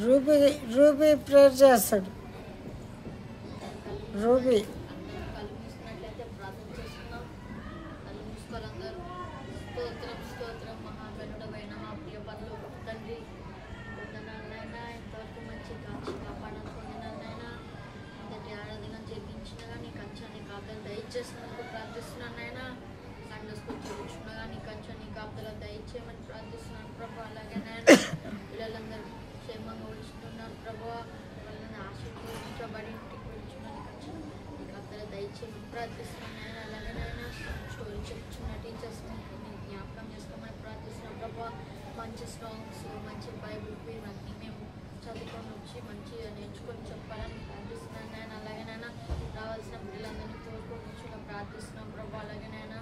Ruby ruby prayer చేస్తాడు. Ruby కళ్ళు మూసుకున్నట్లయితే ప్రార్థన చేసుకుందాం. కళ్ళు మూసుకోవాలి అందరూ. స్తోత్రం స్తోత్రం మహాగణుడమైన మా ప్రియ పరలోకపు తండ్రి, వందనాలైనా ఇంతవరకు మంచి కాచి కాపాడని పొందినాలైనా ఇంతటి ఆరాధన జరిగించినగా నీ కంచాన్ని కాపుదలు దయచేసినందుకు ప్రార్థిస్తున్నానైనా. సండే స్కూల్ చదువుచుండగా నీ కంచాన్ని కాపుదల దయచేయమని ప్రార్థిస్తున్నాను ప్రభు. అలాగే నాయన పిల్లలందరూ క్షేమంగా ఉంచుతున్నారు ప్రభు. వాళ్ళని ఆశీర్వదించబడి ఇంటికి వెళ్తున్నాను కంచాన్ని నీ కాపుదల దయచేయమని ప్రార్థిస్తున్నాను నాయన. అలాగే నాయన స్టోరీ చెప్తున్న టీచర్స్ని జ్ఞాపకం చేసుకోమని ప్రార్థిస్తున్నాను ప్రభు. మంచి సాంగ్స్, మంచి బైబుల్ ఇవన్నీ మేము చదువుకొని వచ్చి మంచిగా నేర్చుకొని చెప్పాలని ప్రార్థిస్తున్నాను నాయన. అలాగే నాయన రావాల్సిన పిల్లలందరినీ తోడుకొని వచ్చి ప్రార్థిస్తున్నాం ప్రభు. అలాగే నాయన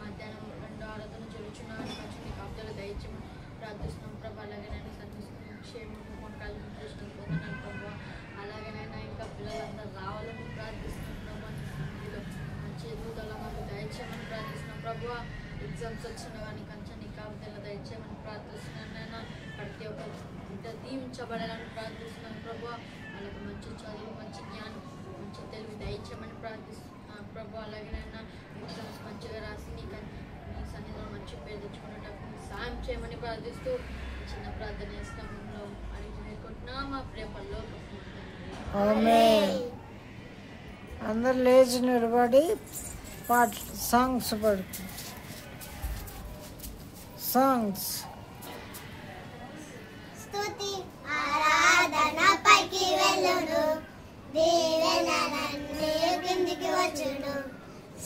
మధ్యాహ్నం 2 ఆరాధన జరుగుతున్నాను కొంచెం నీకు అబ్దులు దయచేయమని ప్రార్థిస్తున్నాం ప్రభు. అలాగే నేను సంధిస్తున్నాను క్షేమం కొనకాలు కృష్ణ పొందనాను ప్రభు. అలాగే నేను ఇంకా పిల్లలందరూ రావాలని ప్రార్థిస్తున్నాం ప్రభు. ఇందులో మంచి ఎదుగుదల మాకు దయచేయమని ప్రార్థిస్తున్నాం ప్రభు. ఎగ్జామ్స్ వచ్చిన కానీ కొంచెం నీకు అబ్దులు దయచేయమని ప్రార్థిస్తున్నాను నేను. ప్రతి ఒక్క బిడ్డ దీవించబడాలని ప్రార్థిస్తున్నాను ప్రభు. వాళ్ళకి మంచి చదువు, మంచి జ్ఞానం, మంచి తెలివి దయచేయమని ప్రార్థిస్తున్నాను ప్రభు. అలాగే నేను ఎగ్జామ్స్ మంచిగా రాసి నీ సన్నిధిలో మంచి పేరు తెచ్చుకునేటప్పుడు సాయం చేయమని ప్రార్థిస్తూ చిన్న ప్రార్థన చేస్తాము అడిగి వేడుకుంటున్నాం మా ప్రియ పరలోకపు తండ్రి. ఆమేన్. అందరు లేచి నిలబడి పాటలు సాంగ్స్ పాడుతుంది. సాంగ్స్ స్తుతి ఆరాధన పైకి వెళ్ళును, దీవెనలన్నీ కిందికి వచ్చును.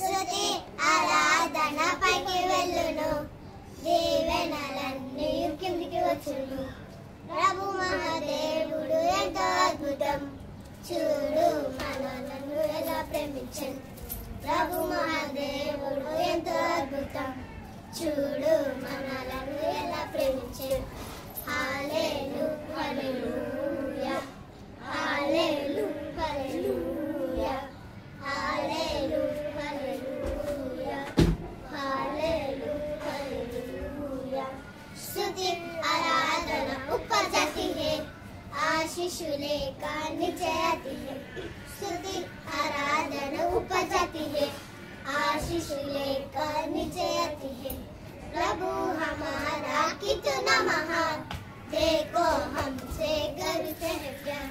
స్తుతి ఆరాధన పైకి వెళ్ళును, దీవెనలన్నీ కిందికి వచ్చును. ప్రభు మహాదేవుడు ఎంతో అద్భుతం, చూడు మనలను ఎలా ప్రేమించను. ప్రభు మహాదేవుడు ఎంతో అద్భుతం, చూడు మనలను ఎలా ప్రేమించను. హల్లెలూయా హల్లెలూయా హల్లెలూయా హల్లెలూయా హల్లెలూయా హల్లెలూయా హల్లెలూయా. స్తుతి आराधना ऊपर जाती है, आशीष लेकर नीचे आती है. स्तुति आराधना ऊपर जाती है, आशीष लेकर नीचे आती है. प्रभु हमारा कितना महान, देखो हमसे करते हैं प्यार.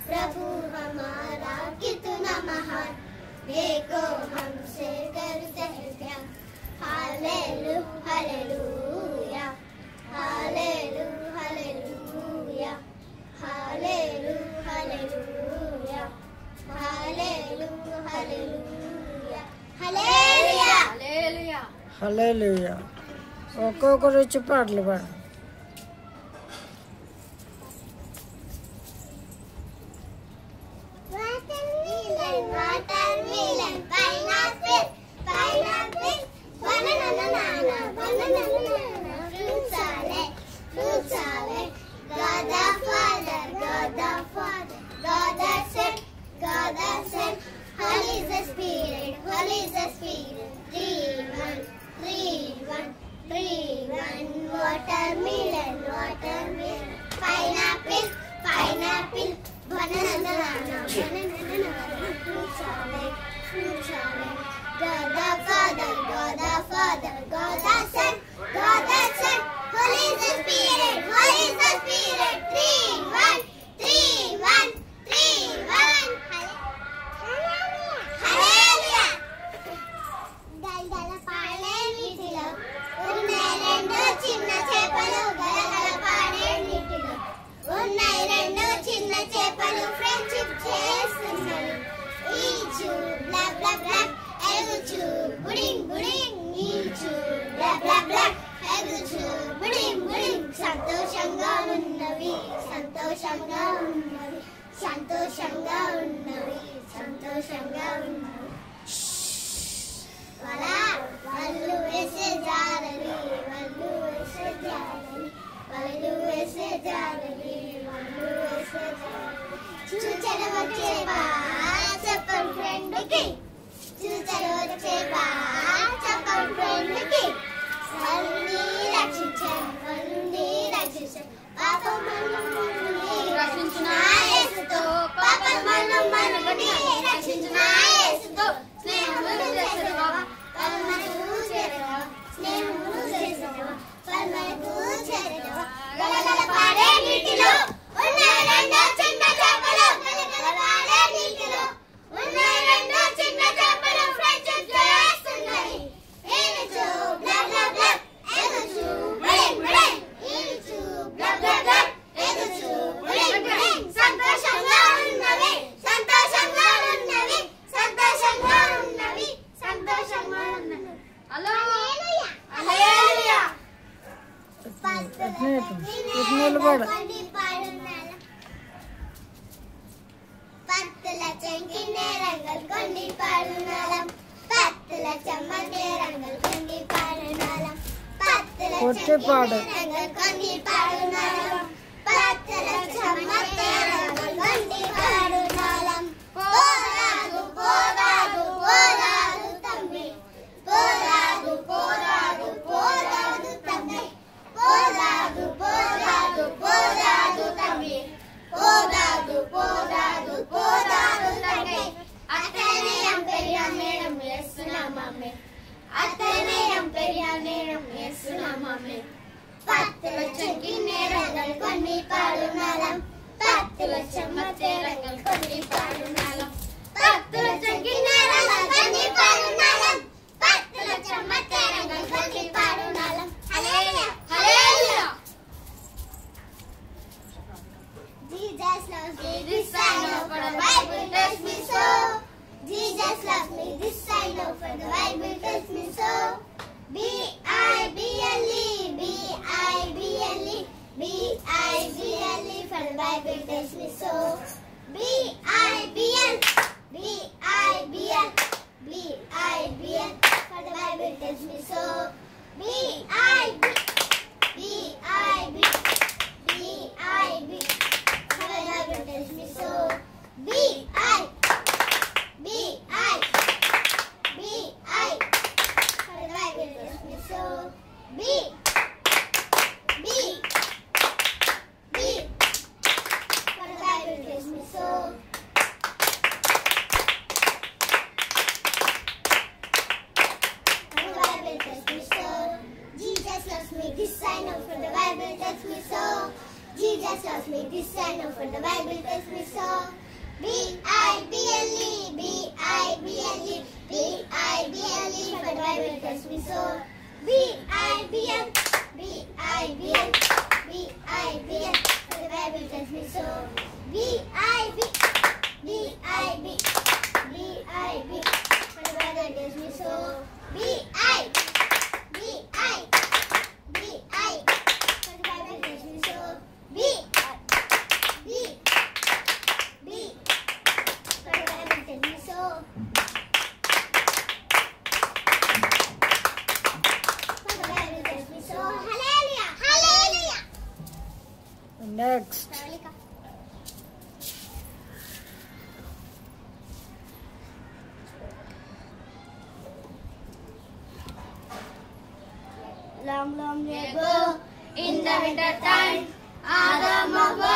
प्रभु हमारा कितना महान, देखो हमसे करते हैं प्यार. हालेलुया हालेलुया हालेलुया हालेलुया हालेलुया हालेलुया हालेलुया हालेलुया हालेलुया. హల్లెలూయా. హల్లెలూయా. ఒక్కొక్కరు వచ్చి పాటలు పాడు. Watermelon, pineapple, pineapple, banana, banana, fruit salad, God the Father, God the Father, God the Son, Holy is the Spirit, Holy is the Spirit, 3-1, 3-1, 3-1, watermelon, watermelon, pineapple, pineapple, banana, banana, fruit salad, God the Father, God the Father, God the Son, Holy is the Spirit, Holy is the Spirit, 3-1, 3-1, 3-1, Hallelujah. గలగల పాడే నీటిలో ఉన్నాయి 2 చిన్న చేపలు, గలగల పాడే నీటిలో ఉన్నాయి 2 చిన్న చేపలు, ఫ్రెండ్షిప్ చేస్తున్నవి. ఈచు బ్లాక్ బ్లాక్ బ్లాక్, ఎగుచు బుడింగ్ బుడింగ్, ఈచు బ్లాక్ బ్లాక్ బ్లాక్, ఎగుచు బుడింగ్ బుడింగ్, సంతోషంగా ఉన్నవి, సంతోషంగా ఉన్నవి, సంతోషంగా ఉన్నవి, సంతోషంగా ఉన్నవి. వాళ్ళు వేసే జారలి, వాళ్ళు వేసే జారలి, వాళ్ళు వేసే జారలి, వాళ్ళు వేసే జారలి. చూచలు వచ్చే బా చెప్పం ఫ్రెండ్కి, చూచలు వచ్చే బా చెప్పం ఫ్రెండ్కి. వాళ్ళని రక్షించాను, వాళ్ళని రక్షించాను, పాపం ఇటు నిలబడ పత్తుల చెంకినే రంగులు కొన్ని పాడునాలం పత్తుల చెమ్మటే రంగులు కొన్ని పాడునాలం పత్తుల చెంకినే రంగులు కొన్ని పాడునాలం పత్తుల చెమ్మటే రంగులు కొన్ని పాడునాలం పోరాదు పోరాదు పోరాదు తమ్మి పోరాదు పోరాదు పోరాదు తమ్మి పోరాదు పోరాదు పోరాదు తమ్మి పోరాదు పోరాదు పోరాదు తమ్మి అతనే అంపెరియా మేడం చేస్తున్నామమ్మే అతనే అంపెరియా మేడం చేస్తున్నామమ్మే పత్తుల చెంకినే రంగులు కొన్ని పాడునాలం పత్తుల చెమ్మటే రంగులు కొన్ని పాడునాలం పత్తుల చెంకినే రంగులు కొన్ని పాడునాలం పత్తుల చెమ్మటే రంగులు కొన్ని పాడునాలం హల్లెలూయా హల్లెలూయా Jesus loves me, this I know, for the Bible tells me so. Jesus loves me, this I know, for the Bible tells me so. B-I-B-L-E, B-I-B-L-E, B-I-B-L-E, for the Bible tells me so. B-I-B-L, B-I-B-L, B-I-B-L, for the Bible tells me so. B-I-B, B-I-B, B-I-B. For the Bible tells me so. B-I, B-I, B-I. For the Bible tells me so. B, B, B. For the Bible tells me so. For the Bible tells me so. Jesus loves me, this I know, for the Bible tells me so. Jesus loves me, this I know, for the Bible tells me so. B-I-B-L-E, B-I-B-L-E, B-I-B-L-E, for the Bible tells me so. B-I-B-L, B-I-B-L, B-I-B-L, for the Bible tells me so. B-I-B, B-I-B, B-I-B, for the Bible tells me so. B-I, B-I, B-I, for the Bible tells me so. B, B, B, for the Bible tells me so. For the Bible tells me so. Hallelujah! Hallelujah! Next. Long, long ago, in the winter time, Adam Ava,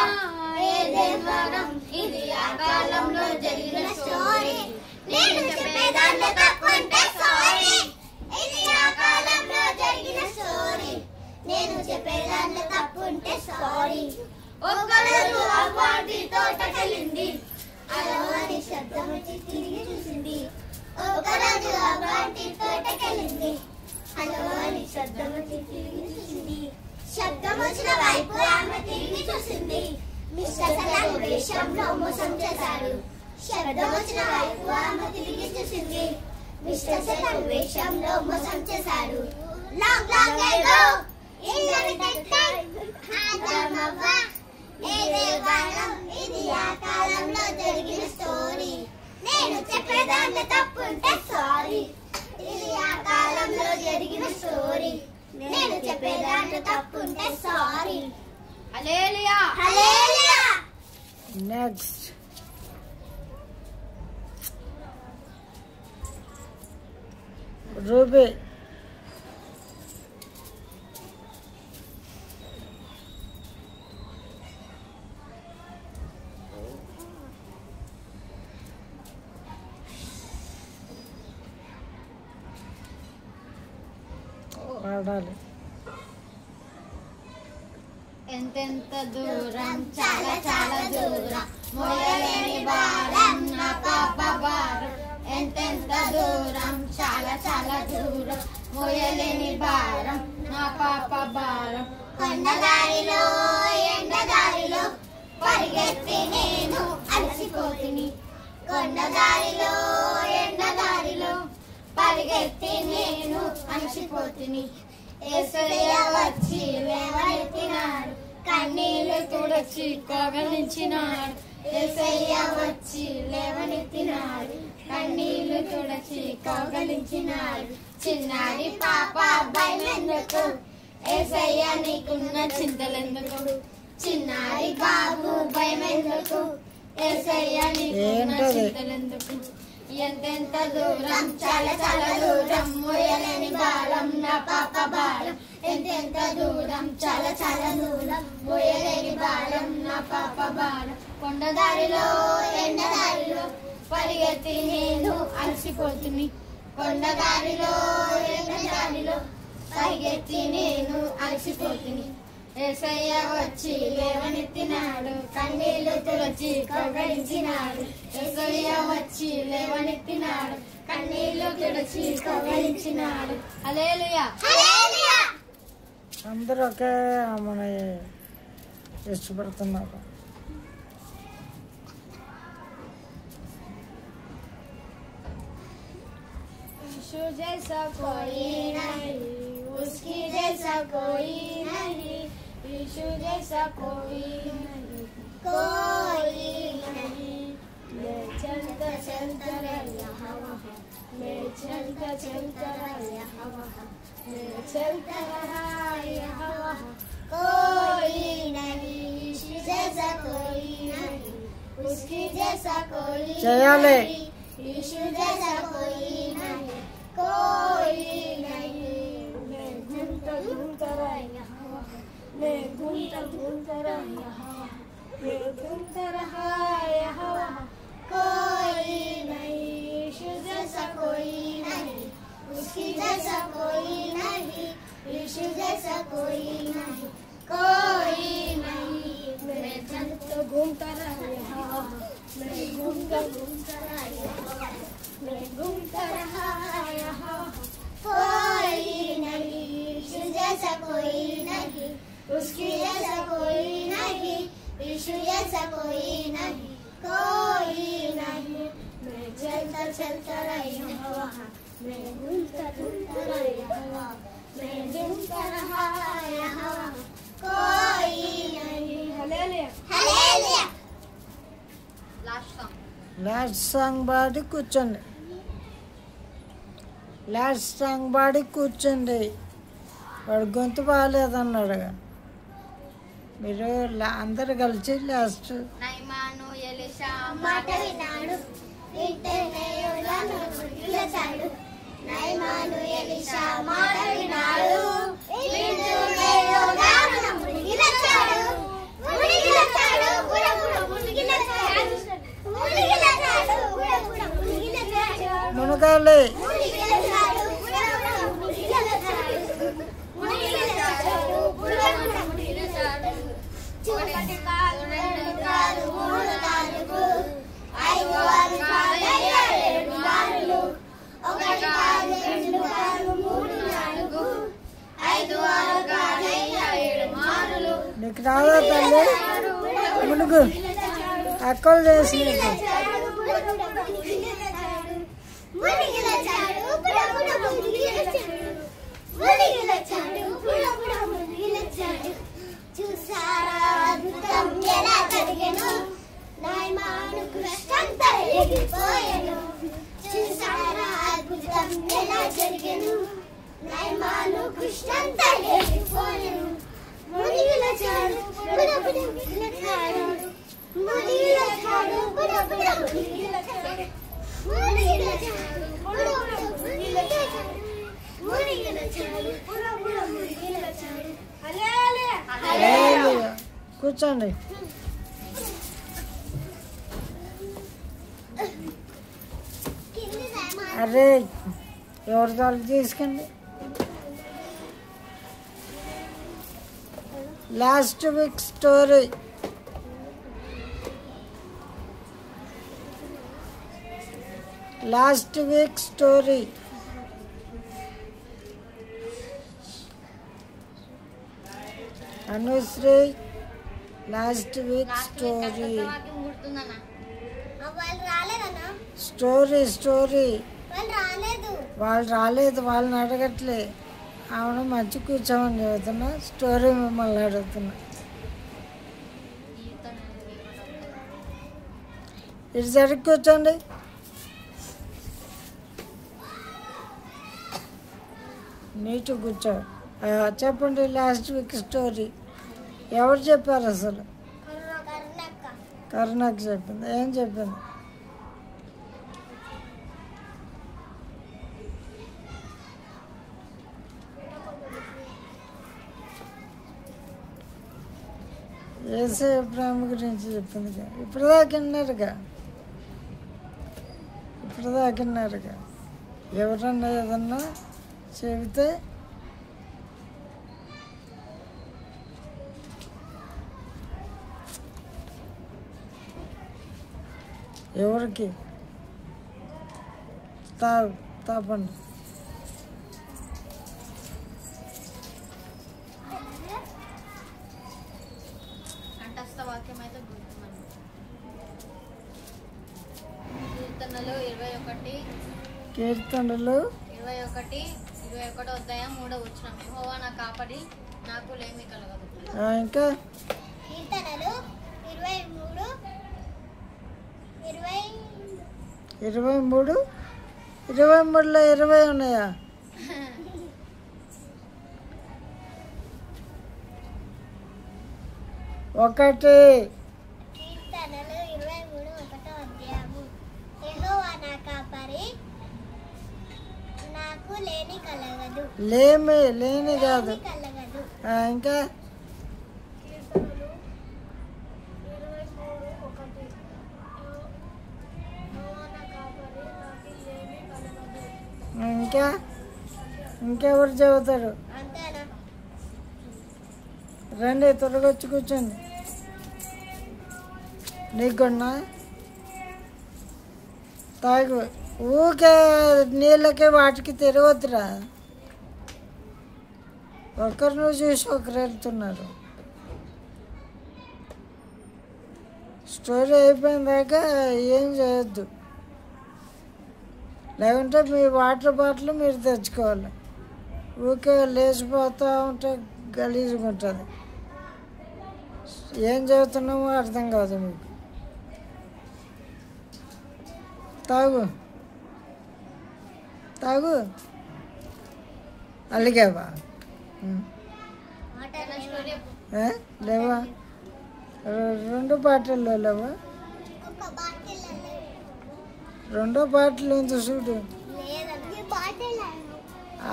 Eden Varam, ఇది ఆ కాలంలో జరిగిన story. నేను చెప్పేదాన్ని తప్పుంటే sorry. ఇది ఆ కాలంలో జరిగిన స్టోరీ. నేను చెప్పేదాన్ని తప్పుంటే సారీ. ఒకరోజు అవ్వాడి తోటకెళ్ళింది. అలవారి శబ్దం వచ్చి తిరిగి చూసింది. ఒకరోజు అవ్వాడి తోటకెళ్ళింది. అలవారి శబ్దం వచ్చి తిరిగి చూసింది. శబ్దం వచ్చిన వైపు ఆమె తిరిగి చూసింది. మిస్టర్ సలాం వేషంలో మోసం చేశాడు. శబ్దం వచ్చిన వైపు ఆమె తిరిగి చూసింది. మిస్టర్ సలాం వేషంలో మోసం చేశాడు. Long long ago, in the winter time, Adam Ava, Eden Varam, ఇది ఆ కాలంలో జరిగిన స్టోరీ. నేను చెప్పేదాన్ని తప్పుంటే సారీ. ఇది ఆ కాలంలో జరిగిన స్టోరీ. నేను చెప్పేదాన్ని తప్పుంటే సారీ. హల్లెలూయా హల్లెలూయా. Next. Ruby. పాడాలి. ఎంతెంత దూరం చాలా చాలా దూరం మోయలేని భారం నా పాప భారం. ఎంతెంత దూరం చాలా చాలా దూరం మోయలేని భారం నా పాప భారం. కొండదారిలో ఎండదారిలో పరిగెత్తి నేను అలసిపోతిని. కొండదారిలో ఎండదారిలో పరిగెత్తి నేను అలసిపోతిని. యేసయ్య వచ్చి వేవనెత్తి కన్నీళ్లు తుడచి కౌగలించినాడు యేసయ్య వచ్చి లేవనెత్తినాడు కన్నీళ్లు తుడచి కౌగలించినాడు చిన్నారి పాప భయమెందుకు యేసయ్య నీకున్న చింతలెందుకు చిన్నారి బాబు భయమెందుకు యేసయ్య నీకున్న చింతలెందుకు ఎంతెంత దూరం చాలా చాలా దూరం మోయలేని భారం నా పాప భారం ఎంతెంత దూరం చాలా చాలా దూరం మోయలేని భారం నా పాప భారం కొండదారిలో ఎండదారిలో పరిగెత్తి నేను అలసిపోతుని కొండదారిలో ఎండదారిలో పరిగెత్తి నేను అలసిపోతుని యేసయ్య వచ్చి లేవనెత్తినాడు కన్నీళ్లు తుడచి కౌగలించినాడు యేసయ్య వచ్చి లేవనెత్తినాడు కన్నీళ్లు తుడచి కౌగలించినాడు హల్లెలూయా హల్లెలూయా అందరూ ఒకే మన ఇష్టపడుతున్నారు. यीशु जैसा कोई नहीं उसकी जैसा कोई नहीं यीशु जैसा कोई नहीं कोई नहीं मैं चलता चलता यहाँ वहाँ मैं चलता चलता यहाँ वहाँ मैं चलता रहा यहाँ वहाँ कोई नहीं यीशु जैसा कोई नहीं उसकी जैसा कोई नहीं यीशु जैसा कोई नहीं कोई नहीं मैं घूमता रहा यहाँ वहाँ मैं घूमता रहा यहाँ वहाँ मैं घूमता रहा यहाँ वहाँ कोई नहीं यीशु जैसा कोई नहीं उसकी जैसा कोई नहीं यीशु जैसा कोई नहीं कोई नहीं मैं चलता घूमता रहा यहाँ वहाँ मैं घूमता रहा यहाँ वहाँ मैं घूमता रहा यहाँ कोई नहीं यीशु जैसा कोई नहीं उसकी जैसा कोई नहीं यीशु जैसा कोई नहीं कोई नहीं मैं चलता रहा यहाँ वहाँ मैं घूमता रहा यहाँ वहाँ मैं घूमता रहा यहाँ वहाँ कोई नहीं हालेलुया हालेलुया లాస్ట్ సాంగ్ పాడి కూర్చోండి. లాస్ట్ సాంగ్ పాడి కూర్చోండి. వాడు గొంతు బాగాలేదన్నాడు. మీరు అందరు కలిసి లాస్ట్ నైమాను ఎలీషా మాట విన్నాడు వింటేనే యోర్దాను మునిగిలచాడు నైమాను ఎలీషా మాట విన్నాడు వింటేనే యోర్దాను మునిగిలచాడు మునగాలి. నీకు రాదా తల్లి? మునుగు అక్కలు చేసి చూసారా అద్భుతం ఎలా జరిగెను నైమాను కృష్ణం తరిగిపోయెను చూసారా అద్భుతం ఎలా జరిగెను నైమాను కృష్ణం తరిగిపోయెను మునిగిలచాడు బుడబుడ మునిగిలచాడు మునిగిలచాడు బుడబుడ మునిగిలచాడు మునిగిలచాడు బుడబుడ మునిగిలచాడు మునిగిలచాడు బుడబుడ మునిగిలచాడు హల్లెలూయా కూర్చోండి. అరే ఎవరి దాన్ని తీసుకండి. Last week story. Last week story. Anushree last week story. వాళ్ళు రాలేదన్నా స్టోరీ వాళ్ళు రాలేదు వాళ్ళని అడగట్లే. ఆవిడ మంచి కూర్చోమని చెబుతున్నా. స్టోరీ మిమ్మల్ని అడుగుతున్నా. ఇటు సరిగ్గా కూర్చోండి. నీటు కూర్చో. చెప్పండి లాస్ట్ వీక్ స్టోరీ. ఎవరు చెప్పారు అసలు? కరుణాకి చెప్పింది. ఏం చెప్పింది? యేసయ్య ప్రేమ గురించి చెప్పింది. ఇప్పుడు దాకిన్నారుగా ఎవరన్నా ఏదన్నా చెబితే ఎవరికి తాపండి. కంఠస్థ వాక్యం అయితే గుర్తుమండి. కీర్తనలు 21 అధ్యాయం 3వ వచనం. యెహోవా నా కాపరి, నాకు లేమి కలగదు. ఇంకా కీర్తనలు 23 23లో 20 ఉన్నాయా? ఒకటి. కీర్తనలు 23 అధ్యాయము. యెహోవా నా కాపరి, నాకు లేని కలగదు. లేని కాదు. కలగదు. ఇంకా ఇంకెవరు చెబుతారు? అంతేనా? రండి, త్వరగా వచ్చి కూర్చోండి. నీకున్నా తాగు. ఊకే నీళ్ళకి వాటికి తిరగొద్దురా. ఒకరిని చూసి ఒకరు వెళ్తున్నారు. స్టోరీ అయిపోయిన దాకా ఏం చేయొద్దు. లేకుంటే మీ వాటర్ బాటిల్ మీరు తెచ్చుకోవాలి. ఊకే లేచిపోతూ ఉంటే గలీజ్గా ఉంటుంది. ఏం చదువుతున్నామో అర్థం కాదు మీకు. తాగు. అలిగావా? లేవా? 2 బాటిల్లో లేవా? రెండో బాటిల్ ఉంది చూడు.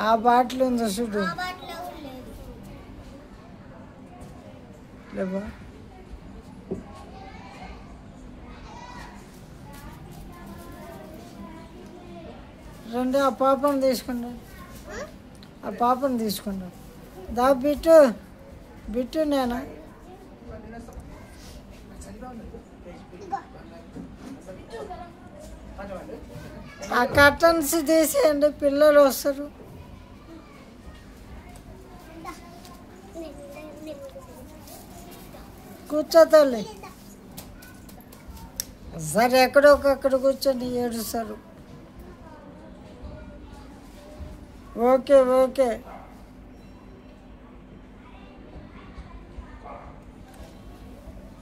ఆ బాటిల్ ఉంది చూడు. లేవా? రండి, ఆ పాపను తీసుకుంటా. దా బిట్టు నేనా? ఆ కర్టన్స్ తీసేయండి, పిల్లలు వస్తారు. కూర్చో తల్లి. సరే, ఎక్కడో ఒకక్కడ కూర్చొని ఏడుస్తారు. ఓకే.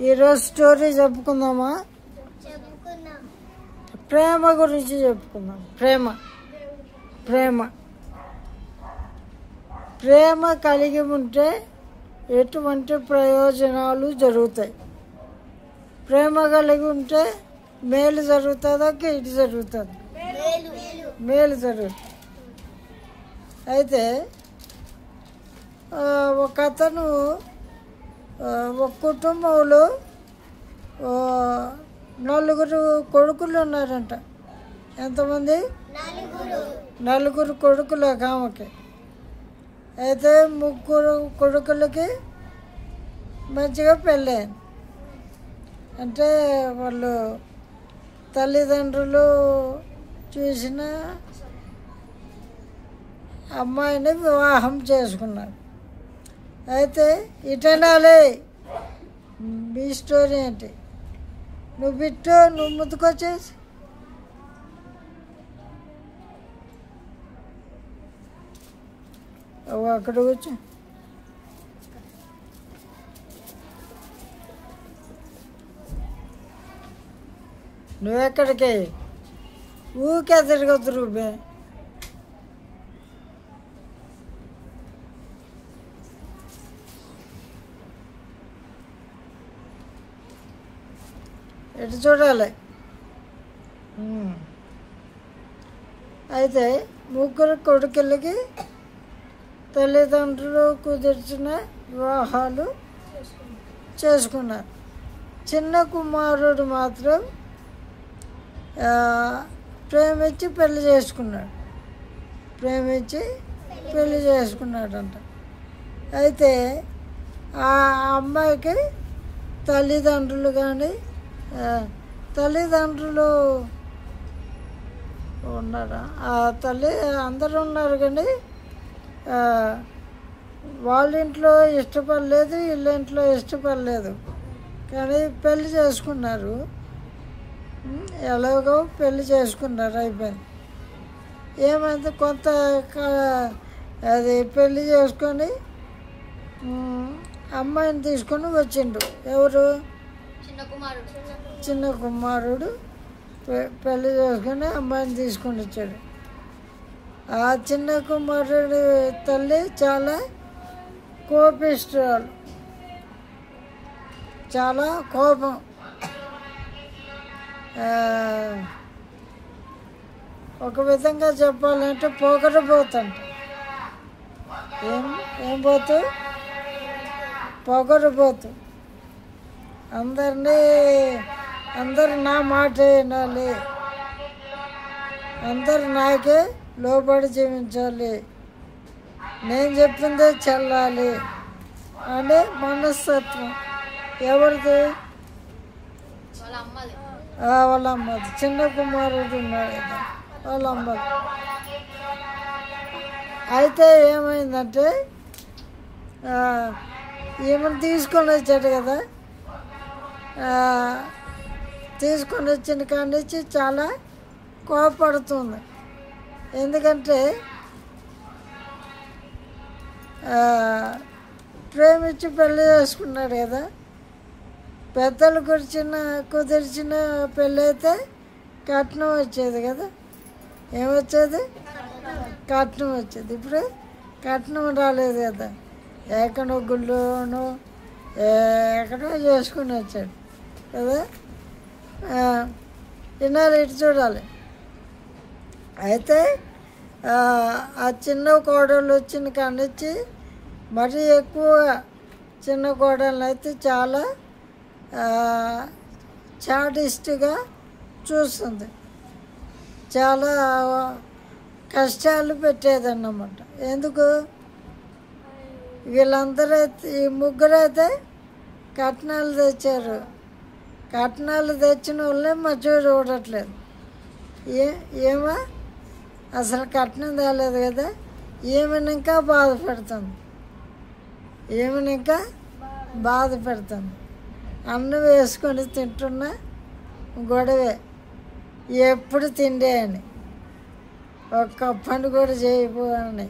ఈరోజు స్టోరీ చెప్పుకుందామా? ప్రేమ గురించి చెప్పుకుందాం. ప్రేమ కలిగి ఉంటే ఎటువంటి ప్రయోజనాలు జరుగుతాయి? ప్రేమ కలిగి ఉంటే మేలు జరుగుతుందా, కీడు జరుగుతుంది? మేలు జరుగుతుంది. అయితే ఒక అతను ఒక కుటుంబంలో 4 కొడుకులు ఉన్నారంట. ఎంతమంది? 4 కొడుకులు ఒక ఆమెకి. అయితే 3 కొడుకులకి మంచిగా పెళ్ళయింది. అంటే వాళ్ళు తల్లిదండ్రులు చూసిన అమ్మాయిని వివాహం చేసుకున్నారు. అయితే ఇటనాలే మీ స్టోరీ ఏంటి? నువ్వు ముందుకొచ్చేసి అక్కడ కూర్చో. నువ్వెక్కడికి ఊకే తిరగద్దు రూబే. ఎటు చూడాలి. అయితే ముగ్గురు కొడుకులకి తల్లిదండ్రులు కుదిర్చిన వివాహాలు చేసుకున్నారు. చిన్న కుమారుడు మాత్రం ప్రేమించి పెళ్లి చేసుకున్నాడంట. అయితే ఆ అమ్మాయికి తల్లిదండ్రులు కానీ తల్లిదండ్రులు ఉన్నారా, ఆ తల్లి అందరూ ఉన్నారు కానీ వాళ్ళ ఇంట్లో ఇష్టపడలేదు, వీళ్ళ ఇంట్లో ఇష్టపడలేదు. కానీ పెళ్లి చేసుకున్నారు. ఎలాగో పెళ్లి చేసుకున్నారు, అయిపోయింది. ఏమైంది, కొంత అది పెళ్లి చేసుకొని అమ్మాయిని తీసుకొని వచ్చిండు. ఎవరు? చిన్న కుమారుడు పెళ్లి చేసుకొని అమ్మాయిని తీసుకొని వచ్చాడు. ఆ చిన్న కుమారుడి తల్లి చాలా కోపిష్టురాలు, చాలా కోపం. ఒక విధంగా చెప్పాలంటే పొగరబోతంట. ఏం పోతు? పొగరబోతు. అందరు నా మాట వినాలి, అందరు నాకే లోబడి జీవించాలి, నేను చెప్పిందే చెల్లాలి అనే మనస్తత్వం. ఎవరిది? వాళ్ళ అమ్మది. చిన్న కుమారుడు ఉన్నాడు కదా, వాళ్ళ అమ్మది. అయితే ఏమైందంటే ఈమెను తీసుకొని వచ్చాడు కదా, తీసుకొని వచ్చిన కాడి నుంచి చాలా కోపడుతుంది. ఎందుకంటే ప్రేమించి పెళ్ళి చేసుకున్నాడు కదా. పెద్దలు కుదిర్చిన పెళ్ళి అయితే కట్నం వచ్చేది కదా. ఏమొచ్చేది? కట్నం వచ్చేది. ఇప్పుడు కట్నం రాలేదు కదా, ఎక్కడో గుళ్ళోనో ఎక్కడో చేసుకుని వచ్చాడు కదా. వినాలి, ఇటు చూడాలి. అయితే ఆ చిన్న కోడలు వచ్చిన కాడి నుంచి మరీ ఎక్కువ చిన్న కోడలు అయితే చాలా చాడిస్ట్గా చూస్తుంది, చాలా కష్టాలు పెట్టేదన్నమాట. ఎందుకు? వీళ్ళందరైతే, ఈ ముగ్గురైతే కట్నాలు తెచ్చారు. కట్నాలు తెచ్చిన వాళ్ళే మంచిగా చూడట్లేదు. ఏమో అసలు కట్నం తేలేదు కదా, ఏమైనా ఇంకా బాధ పెడుతుంది. అన్నం వేసుకొని తింటున్నా గొడవే, ఎప్పుడు తిండే అని, ఒక్క పని కూడా చేయబోని.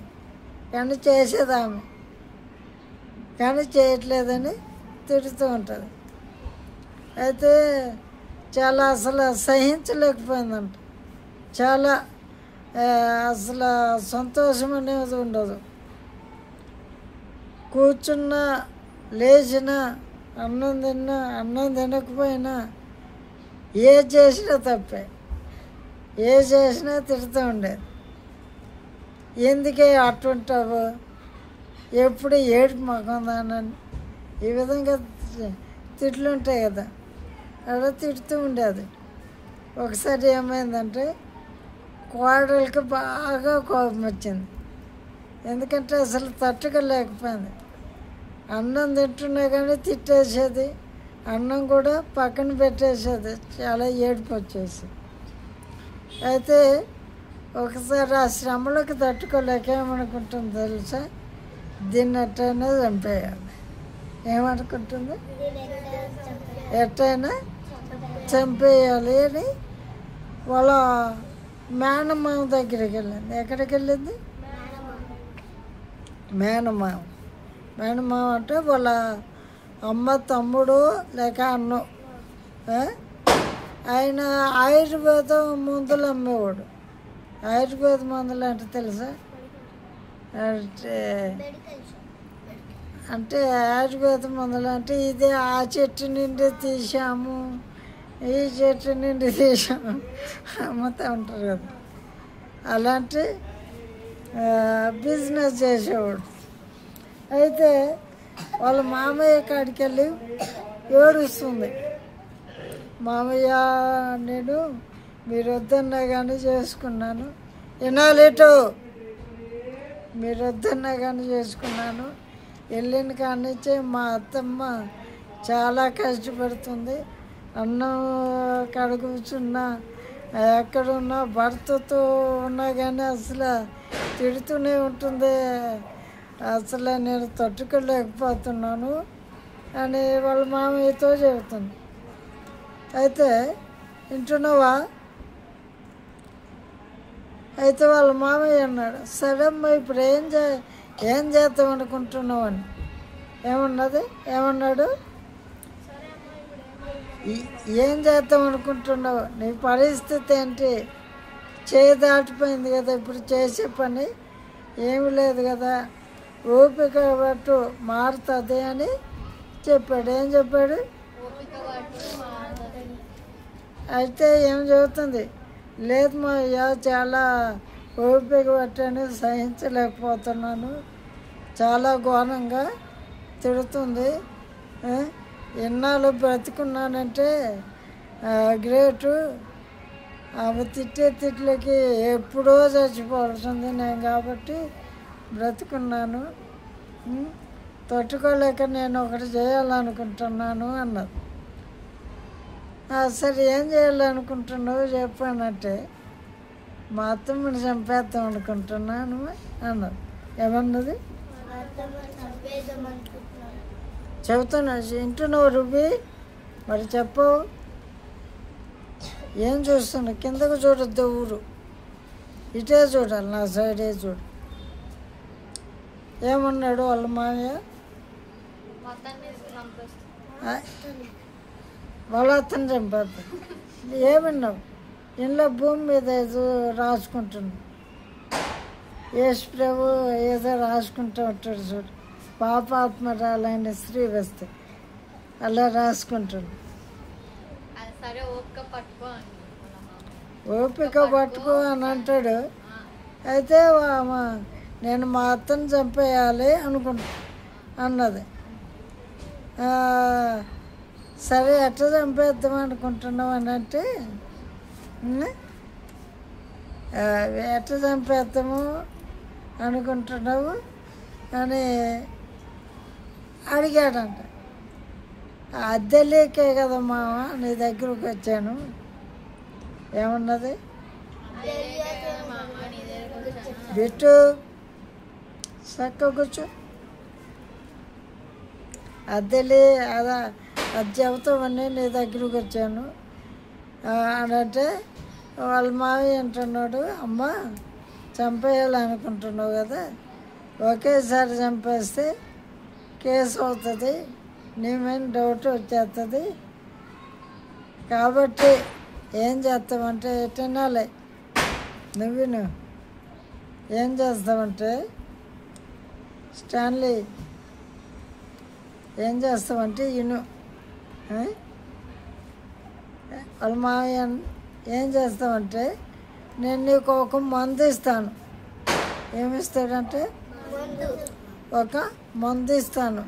కానీ చేసేదామె, కానీ చేయట్లేదని తిడుతూ ఉంటుంది. అయితే చాలా అసలు సహించలేకపోయిందంట. చాలా అసలు సంతోషం అనేది ఉండదు. కూర్చున్నా, లేచినా, అన్నం తినకపోయినా, ఏ చేసినా తప్పే, ఏ చేసినా తిడుతూ ఉండేది. ఎందుకే అట్టుంటావు, ఎప్పుడు ఏడుపు మొక్కందానని, ఈ విధంగా తిట్లు ఉంటాయి కదా, అలా తిడుతూ ఉండేది. ఒకసారి ఏమైందంటే కోడలికి బాగా కోపం వచ్చింది. ఎందుకంటే అసలు తట్టుకోలేకపోయింది. అన్నం తింటున్నా కానీ తిట్టేసేది, అన్నం కూడా పక్కన పెట్టేసేది, చాలా ఏడుపు వచ్చేసి. అయితే ఒకసారి ఆ శ్రమలకు తట్టుకోలేక ఏమనుకుంటుంది తెలుసా, దీన్ని ఎట్టయినా చంపేయాలి. ఏమనుకుంటుంది? ఎట్టయినా చంపేయాలి అని వాళ్ళ మేనమామ దగ్గరికి వెళ్ళింది. ఎక్కడికి వెళ్ళింది? మేనమామ అంటే వాళ్ళ అమ్మ తమ్ముడు లేక అన్నం, ఆయన ఆయుర్వేదం మందులు అమ్మేవాడు. ఆయుర్వేద మందులు అంటే తెలుసా? అంటే అంటే ఆయుర్వేద మందులు అంటే ఇదే ఆ చెట్టు నుండి తీసాము, ఈ చెట్టు నుండి తీసాము అమ్ముతూ ఉంటారు కదా. అలాంటి బిజినెస్ చేసేవాడు. అయితే వాళ్ళ మామయ్య కాడికి వెళ్ళి ఏడుస్తుంది. మామయ్య, నేను మీరు వద్దన్నా కానీ చేసుకున్నాను, వినాలిటో, మీరు వద్దన్నా కానీ చేసుకున్నాను. వెళ్ళిన కానించి మా అత్తమ్మ చాలా కష్టపడుతుంది. అన్నం కడుగుచున్నా, ఎక్కడున్నా భర్తతో ఉన్నా కానీ అసలు తిడుతూనే ఉంటుంది. అసలు నేను తట్టుకోలేకపోతున్నాను అని వాళ్ళ మామయ్యతో చెబుతుంది. అయితే వింటున్నావా? అయితే వాళ్ళ మామయ్య అన్నాడు, సరేమ్మా ఇప్పుడు ఏం చేద్దాం అనుకుంటున్నావు అని. ఏమన్నాడు? ఏం చేద్దాం అనుకుంటున్నావు? నీ పరిస్థితి ఏంటి? చేయి దాటిపోయింది కదా, ఇప్పుడు చేసే పని ఏమి లేదు కదా, ఓపిక పట్టు మారుతుంది అని చెప్పాడు. ఏం చెప్పాడు? అయితే ఏం చెబుతుంది? లేదు మా అయ్యా, చాలా ఓపిక పట్టాను, సహించలేకపోతున్నాను, చాలా ఘోరంగా తిడుతుంది. ఎన్నాళ్ళు బ్రతుకున్నానంటే గ్రేటు. ఆమె తిట్టే తిట్లకి ఎప్పుడో చచ్చిపోవాల్సింది నేను, కాబట్టి బ్రతుకున్నాను, తట్టుకోలేక నేను ఒకటి చేయాలనుకుంటున్నాను అన్నది. సరే ఏం చేయాలనుకుంటున్నావు చెప్పానంటే, మా అత్తమ్మని చంపేద్దాం అనుకుంటున్నాను అన్నది. ఏమన్నది? చెబుతున్నా, వింటున్నావు రుబి? మరి చెప్పు, ఏం చూస్తున్నావు? కిందకు చూడొద్దు, ఊరు ఇటే చూడాలి, నా సైడే చూడు. ఏమన్నాడు వాళ్ళ మామయ్య? వాళ్ళ అతను చంపేద్దాం. ఏమన్నావు? ఇంట్లో భూమి మీద ఏదో రాసుకుంటున్నావు, యేసు ప్రభు ఏదో రాసుకుంటూ ఉంటాడు చూడు, పాపాత్మరాలైన స్త్రీ వస్తే అలా రాసుకుంటున్నాడు. ఓపిక పట్టుకో అని అంటాడు. అయితే నేను మా అత్తను చంపేయాలి అన్నది. సరే ఎట్లా చంపేద్దాం అనుకుంటున్నావు అని అంటే, ఎట్లా చంపేద్దాము అనుకుంటున్నావు అని అడిగాడంట. అద్దెలేకే కదా మామ నీ దగ్గరకు వచ్చాను. ఏమన్నది? బిట్టు చక్క కూర్చో, అద్దెలే అది చెబుతామని నీ దగ్గరకు వచ్చాను అని అంటే, వాళ్ళ మావయ్య అంటున్నాడు, అమ్మ చంపేయాలనుకుంటున్నావు కదా, ఒకేసారి చంపేస్తే కేసు అవుతుంది, నీ మీద డౌట్ వచ్చేస్తుంది, కాబట్టి ఏం చేస్తామంటే తినాలి. నువ్వు ఏం చేస్తావంటే, స్టాన్లీ ఏం చేస్తావంటే ఇను, వాళ్ళ మావయ్య ఏం చేస్తామంటే, నేను నీకు ఒక మందు ఇస్తాను. ఏమిస్తాడంటే, ఒక మందు ఇస్తాను.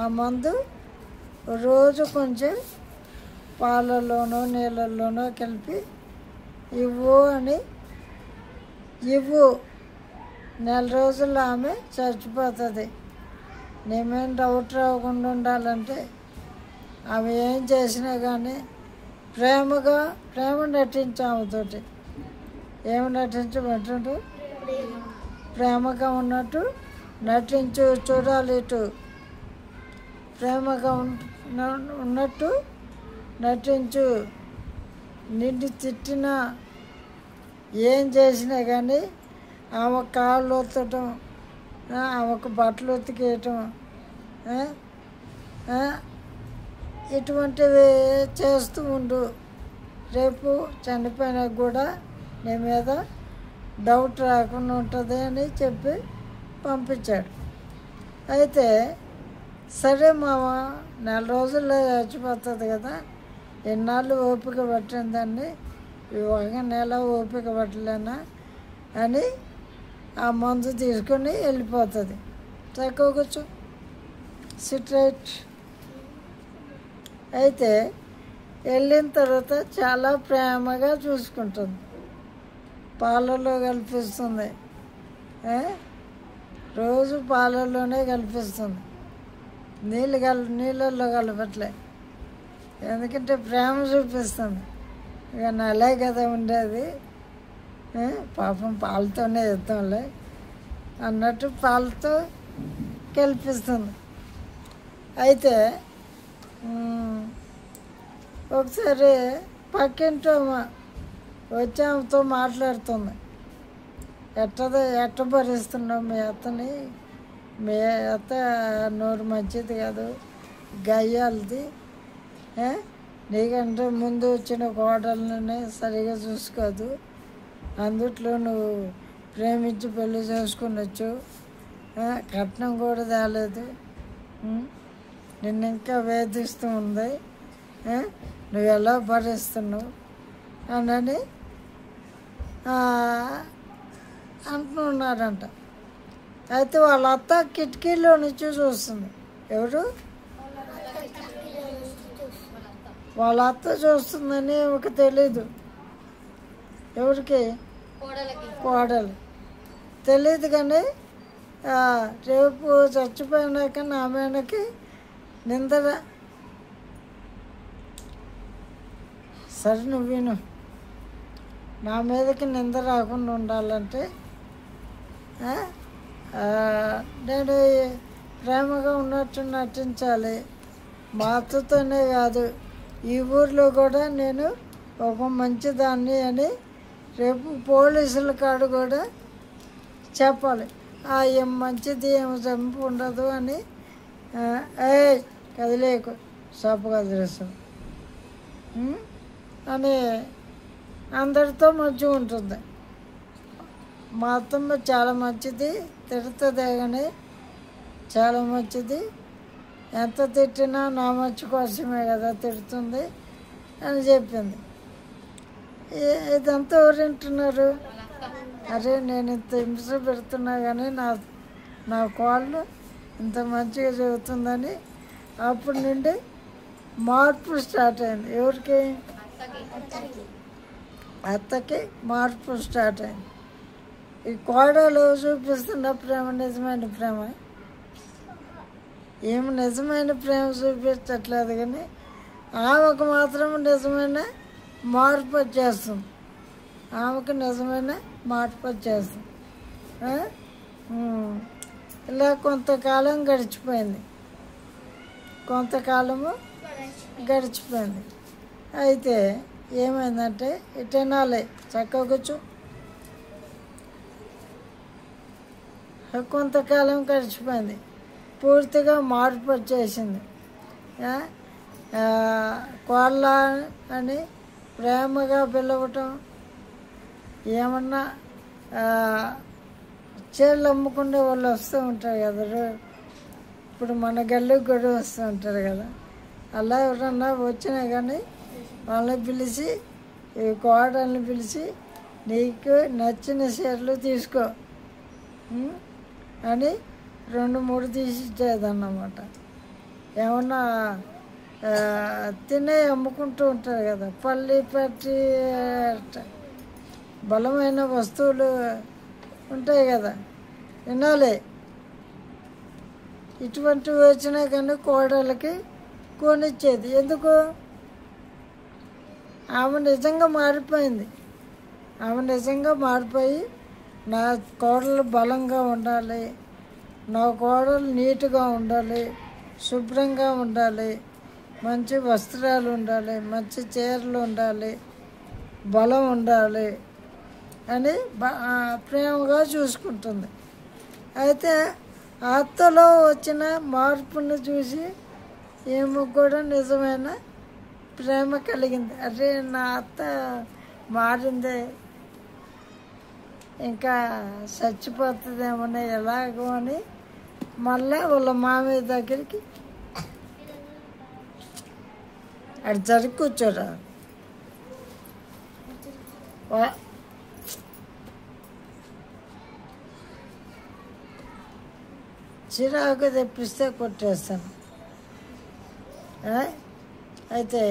ఆ మందు రోజు కొంచెం పాలల్లోనో నీళ్ళల్లోనో కలిపి ఇవ్వు. నెల రోజుల్లో ఆమె చచ్చిపోతుంది. నీ మీద డౌట్ రాకుండా ఉండాలంటే ఆమె ఏం చేసినా కానీ ప్రేమ నటించు. ఆమెతోటి ఏమి నటించమంటుండు? ప్రేమగా ఉన్నట్టు నటించు. చూడాలి ఇటు, ప్రేమగా ఉన్నట్టు నటించు. నిన్ను తిట్టినా ఏం చేసినా కానీ ఆమె కాళ్ళు ఒత్తటం, ఆమెకు బట్టలు ఉతికేయటం, ఇటువంటివి చేస్తూ ఉండు. రేపు చనిపోయినా కూడా నీ మీద డౌట్ రాకుండా ఉంటుంది అని చెప్పి పంపించాడు. అయితే సరే మామ, 4 రోజుల్లో చచ్చిపోతుంది కదా, ఎన్నాళ్ళు ఓపిక పట్టిందని, 1 నెల ఓపిక పట్టలేనా అని ఆ మందు తీసుకొని వెళ్ళిపోతుంది. చక్కగా కూర్చో, సిట్ రైట్. అయితే వెళ్ళిన తర్వాత చాలా ప్రేమగా చూసుకుంటుంది, పాలలో కల్పిస్తుంది, రోజు పాలల్లోనే కల్పిస్తుంది, నీళ్ళల్లో కలపట్లే, ఎందుకంటే ప్రేమ చూపిస్తుంది. ఇక నలే కదా ఉండేది, పాపం పాలతోనే ఇద్దాంలే అన్నట్టు పాలతో కల్పిస్తుంది. అయితే ఒకసారి పక్కింటో వచ్చి ఆమెతో మాట్లాడుతుంది. ఎట్ట భరిస్తున్నావు మీ అత్తని, మీ అత్త నోరు మంచిది కాదు, గయ్యాలది, నీకంటే ముందు వచ్చిన కోడళ్ళని సరిగా చూసుకోదు, అందుట్లో నువ్వు ప్రేమించి పెళ్లి చేసుకునొచ్చు, కట్నం కూడా తేలేదు, నిన్ను ఇంకా వేధిస్తూ ఉంది, నువ్వు ఎలా భరిస్తున్నావు అని అంటున్నారంట. అయితే వాళ్ళ అత్త కిటికీలో నుంచి చూస్తుంది. ఎవరు? వాళ్ళ అత్త చూస్తుందని ఒక తెలీదు. ఎవరికి? కోడలు తెలీదు. కానీ రేపు చచ్చిపోయినాక నా మీదకి నిందర. సరే నువ్వు విను, నా మీదకి నింద రాకుండా ఉండాలంటే నేను ప్రేమగా ఉన్నట్టు నటించాలి. మా అత్తతోనే కాదు, ఈ ఊర్లో కూడా నేను ఒక మంచిదాన్ని అని రేపు పోలీసుల కాడు కూడా చెప్పాలి. ఏం మంచిది, ఏం చంపు ఉండదు అని. కదిలేకు, సబ్బు కదిలేస్తాం అని అందరితో మంచిగా ఉంటుంది. మా అత్తమ్మ చాలా మంచిది, తిడుతుంది కానీ చాలా మంచిది, ఎంత తిట్టినా నా మంచి కోసమే కదా తిడుతుంది అని చెప్పింది. ఇదంతా ఎవరు వింటున్నారు? అరే నేను ఇంత హింస పెడుతున్నా కానీ నా కోళ్ళు ఇంత మంచిగా చెబుతుందని అప్పటి నుండి మార్పు స్టార్ట్ అయింది. ఎవరికి? అత్తకి మార్పు స్టార్ట్ అయింది. ఈ కోడలు చూపిస్తున్న ప్రేమ నిజమైన ప్రేమ? ఏమి నిజమైన ప్రేమ చూపించట్లేదు, కానీ ఆమెకు మాత్రం నిజమైన మార్పు వచ్చేస్తుంది. ఆమెకు నిజమైన మార్పు వచ్చేస్తుంది. ఇలా కొంతకాలం గడిచిపోయింది. అయితే ఏమైందంటే ఇటనాలే చక్కగా కూర్చో. కొంతకాలం గడిచిపోయింది, పూర్తిగా మార్పు వచ్చేసింది. కోళ్ళ అని ప్రేమగా పిలవటం, ఏమన్నా చీరలు అమ్ముకునే వాళ్ళు వస్తూ ఉంటారు కదా, ఇప్పుడు మన గల్లుకి కూడా వస్తూ ఉంటారు కదా, అలా ఎవరన్నా వచ్చినా కానీ వాళ్ళని పిలిచి, ఈ కోడల్ని పిలిచి నీకు నచ్చిన చీరలు తీసుకో అని 2-3 తీసి ఇచ్చేదన్నమాట. ఏమన్నా తినే అమ్ముకుంటూ ఉంటారు కదా, పల్లి పట్టి బలమైన వస్తువులు ఉంటాయి కదా, వినాలి. ఇటువంటివి వచ్చినా కానీ కోడలకి కొనిచ్చేది. ఎందుకు? ఆమె నిజంగా మారిపోయింది. ఆమె నిజంగా మారిపోయి నా కోడలు బలంగా ఉండాలి, నా కోడలు నీట్గా ఉండాలి, శుభ్రంగా ఉండాలి, మంచి వస్త్రాలు ఉండాలి, మంచి చీరలు ఉండాలి, బలం ఉండాలి అని ప్రేమగా చూసుకుంటుంది. అయితే అత్తలో వచ్చిన మార్పును చూసి ఏమో కూడా నిజమైన ప్రేమ కలిగింది. అరే నా అత్త మారిందే, ఇంకా చచ్చిపోతుందేమో ఎలాగో అని మళ్ళా వాళ్ళ మామయ్య దగ్గరికి అటు జరిగి కూర్చోరా. చిరాకు తెప్పిస్తే కొట్టేస్తాను. అయితే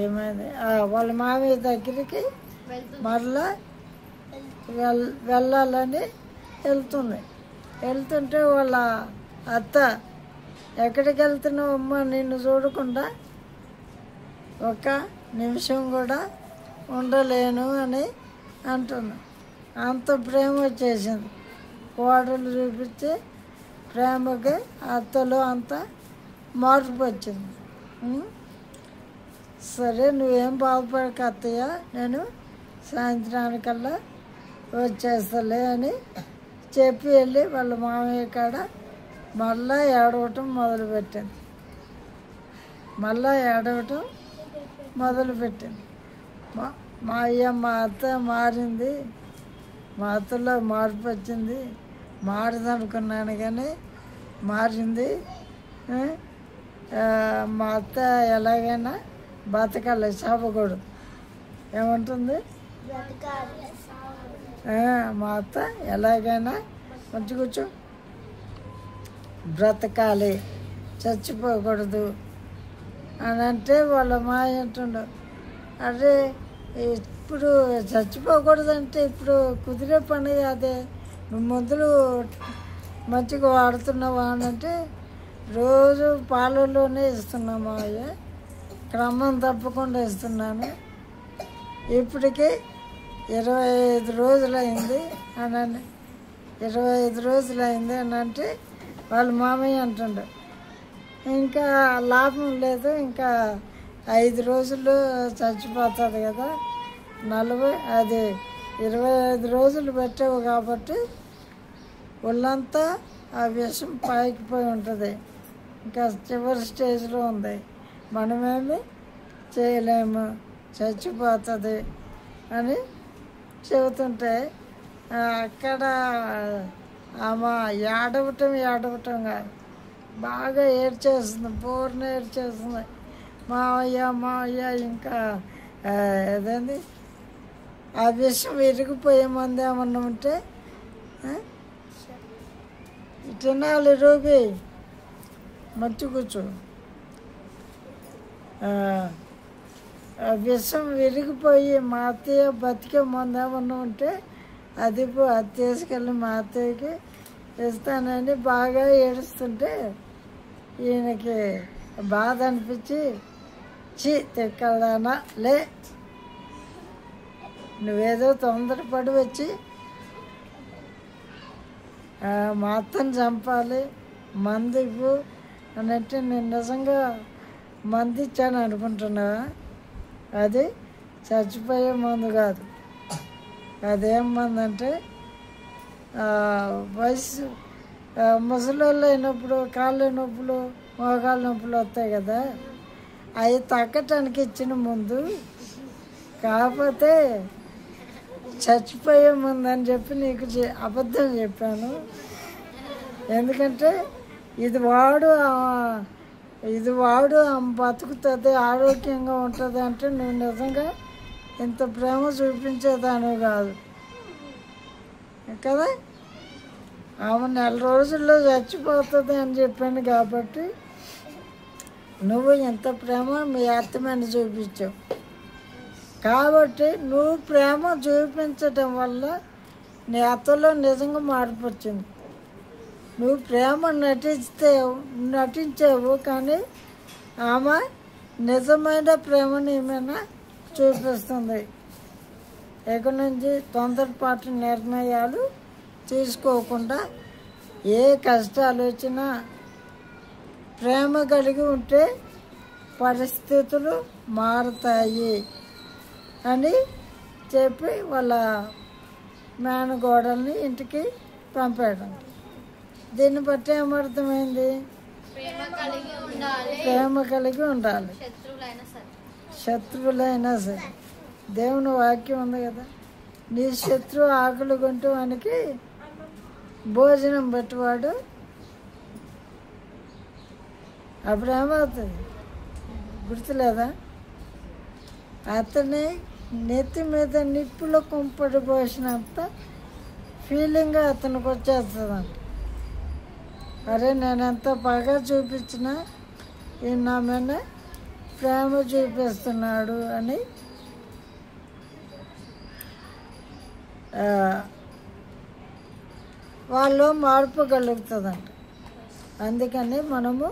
ఏమైంది, వాళ్ళ మామయ్య దగ్గరికి మరలా వెళ్ళాలని వెళ్తుంటే వాళ్ళ అత్త ఎక్కడికి వెళ్తున్నావు అమ్మ, నిన్ను చూడకుండా ఒక నిమిషం కూడా ఉండలేను అని అంటున్నా. అంత ప్రేమ వచ్చేసింది. కోడలు చూపించి ప్రేమకి అత్తలో అంత మార్పు వచ్చింది. సరే నువ్వేం బాధపడక అత్తయ్య, నేను సాయంత్రానికల్లా వచ్చేస్తలే అని చెప్పి వెళ్ళి వాళ్ళ మామయ్య కాడ మళ్ళా ఏడవటం మొదలుపెట్టింది. మా అయ్య మా అత్త మారింది, మా అత్తలో మార్పు వచ్చింది, మారదనుకున్నాను కానీ మారింది. మా అత్త ఎలాగైనా బతకాలి, చాపకూడదు. ఏమంటుంది మా అత్త ఎలాగైనా కొంచెం కొంచెం బ్రతకాలి, చచ్చిపోకూడదు అని అంటే వాళ్ళ మాయ అంటుండు, అరే ఇప్పుడు చచ్చిపోకూడదంటే ఇప్పుడు కుదిరే పని అదే, నువ్వు మందులు మంచిగా వాడుతున్నావా అని అంటే రోజు పాలల్లోనే ఇస్తున్నావు మావయ్య, క్రమం తప్పకుండా ఇస్తున్నాను, ఇప్పటికీ 25 రోజులైంది అని 25 రోజులైంది అని అంటే వాళ్ళ మామయ్య అంటుండు, ఇంకా లాభం లేదు, ఇంకా 5 రోజులు చచ్చిపోతుంది కదా, 25 రోజులు పెట్టావు కాబట్టి ఒళ్ళంతా ఆ విషం పాకిపోయి ఉంటుంది, ఇంకా చివరి స్టేజ్లో ఉంది, మనమేమి చేయలేము, చచ్చిపోతుంది అని చెబుతుంటే అక్కడ ఆమె ఏడవటం కాదు, బాగా ఏడ్చేస్తుంది, పూర్ణ ఏడ్చేస్తుంది. మావయ్య ఇంకా అదేంది ఆ విషయం విరిగిపోయే మంది ఏమన్నా ఉంటే తినాలి, రూపి మంచి కూర్చో, ఆ విషం విరిగిపోయి మా అత్తయ్య బతికే మంది ఏమన్నా ఉంటే అది తీసుకెళ్ళి మా అత్తయ్యకి ఇస్తానని బాగా ఏడుస్తుంటే ఈయనకి బాధ అనిపించి, తెక్కదానా లే, నువ్వేదో తొందరపడి వచ్చి మా అత్తని చంపాలి, మందు ఇవ్వు అని అంటే నేను నిజంగా మందు ఇచ్చాను అనుకుంటున్నావా? అది చచ్చిపోయే మందు కాదు, అదేం మందు అంటే వయసు ముసలోళ్ళు అయినప్పుడు కాళ్ళ నొప్పులు మోకాళ్ళ నొప్పులు వస్తాయి కదా, అవి తగ్గటానికి ఇచ్చిన ముందు, కాకపోతే చచ్చిపోయే ముందు అని చెప్పి నీకు అబద్ధం చెప్పాను. ఎందుకంటే ఇది వాడు బతుకుతుంది, ఆరోగ్యంగా ఉంటుంది అంటే నువ్వు నిజంగా ఇంత ప్రేమ చూపించేదానివి కాదు కదా. ఆమె 4 రోజుల్లో చచ్చిపోతుంది అని చెప్పాను కాబట్టి నువ్వు ఎంత ప్రేమ మీ అత్త మీద చూపించావు. కాబట్టి నువ్వు ప్రేమ చూపించటం వల్ల నీ అత్తలో నిజంగా మార్పు వచ్చింది. నువ్వు ప్రేమ నటించావు కానీ ఆమె నిజమైన ప్రేమని ఏమైనా చూపిస్తుంది. ఇక నుంచి తొందరపాటు నిర్ణయాలు తీసుకోకుండా ఏ కష్టాలు వచ్చినా ప్రేమ కలిగి ఉంటే పరిస్థితులు మారుతాయి అని చెప్పి వాళ్ళ మేనగోడల్ని ఇంటికి పంపాడు. దీన్ని బట్టి ఏమర్థమైంది? ప్రేమ కలిగి ఉండాలి. ప్రేమ కలిగి ఉండాలి. శత్రువులైనా సరే. శత్రువులైనా సరే. దేవుని వాక్యం ఉంది కదా, నీ శత్రువు ఆకలి కొంటూ వానికి భోజనం పెట్టేవాడు. అప్పుడు ఏమవుతుంది గుర్తులేదా? అతని నెత్తి మీద నిప్పులో కుంపడి పోసినంత ఫీలింగ్ అతనికి వచ్చేస్తుందంట. అరే నేను ఎంత బాగా చూపించినా ఈయన నా మీద ప్రేమ చూపిస్తున్నాడు అని వాళ్ళు మార్పు కలుగుతుందంట. అందుకని మనము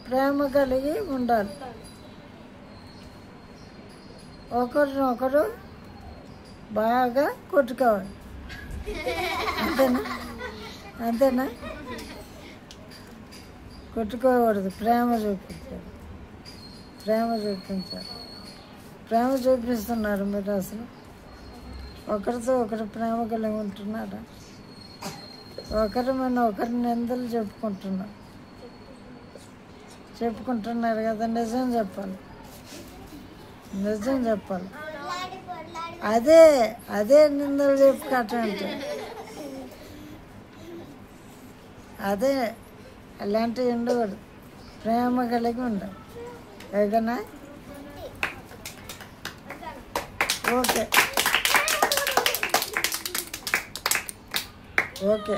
ప్రేమ కలిగి ఉండాలి. ఒకరినొకరు బాగా కొట్టుకోవాలి. అంతేనా? అంతేనా? కొట్టుకోకూడదు. ప్రేమ చూపించాలి. ప్రేమ చూపించాలి. ప్రేమ చూపిస్తున్నారు మీరు అసలు? ఒకరితో ఒకరు ప్రేమ కలిగి ఉంటున్నారా? ఒకరి మన ఒకరి నిందలు చెప్పుకుంటున్నారు కదా. నిజం చెప్పాలి. నిజం చెప్పాలి. అదే నిందలు చెప్పుకోవటం అంటే అదే. అలాంటివి ఉండకూడదు. ప్రేమ కలిగి ఉండాలి. ఓకేనా? ఓకే.